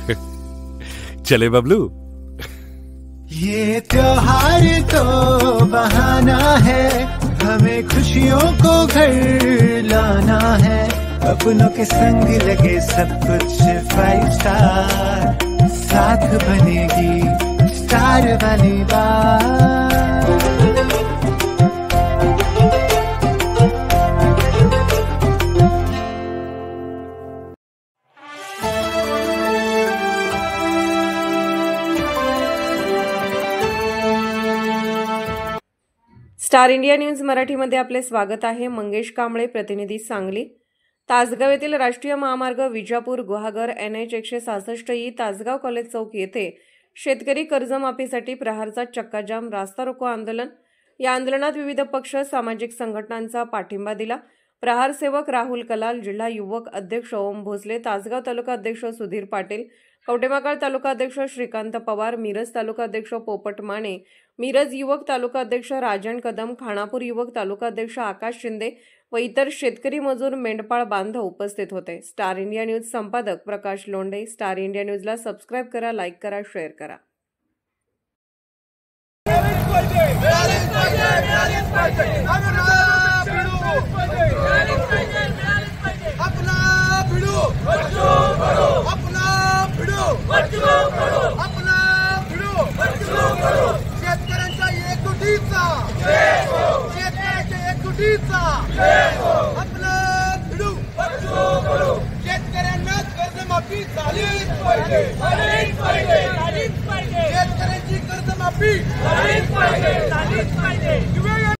चले बबलू। ये त्योहार तो बहाना है, हमें खुशियों को घर लाना है। अपनों के संग लगे सब कुछ 5 स्टार, साथ बनेगी स्टार वाली बात। स्टार इंडिया न्यूज मराठीमध्ये आपले स्वागत आहे। मंगेश कांबळे, प्रतिनिधी, सांगली। तासगाव येथील राष्ट्रीय महामार्ग विजापूर गुहागर NH 166 तासगाव कॉलेज चौक येथे शेतकरी कर्जमाफीसाठी प्रहारचा चक्काजाम, रास्ता रोको आंदोलन। या आंदोलनात विविध पक्ष, सामाजिक संघटनांचा पाठिंबा दिला। प्रहार सेवक राहुल कलाल, जिल्हा युवक अध्यक्ष ओम भोसले, तासगाव तालुका अध्यक्ष सुधीर पाटील, कवटेमहाकाळ तालुका अध्यक्ष श्रीकांत पवार, मिरज तालुका अध्यक्ष पोपट माने, मिरज युवक तालुका अध्यक्ष राजन कदम, खानापूर युवक तालुका अध्यक्ष आकाश शिंदे व इतर शेतकरी मजूर, मेंढपाळ बांधव उपस्थित होते। स्टार इंडिया न्यूज संपादक प्रकाश लोंढे। स्टार इंडिया न्यूजला सबस्क्राइब करा, लाईक करा, शेअर करा। शेतकऱ्यांच्या एकजुटीचा, शेतकऱ्यांच्या एकजुटीचा आपलं भिडू, शेतकऱ्यांना कर्जमाफी झालीच पाहिजे, शेतकऱ्यांची कर्जमाफी झालीच पाहिजे।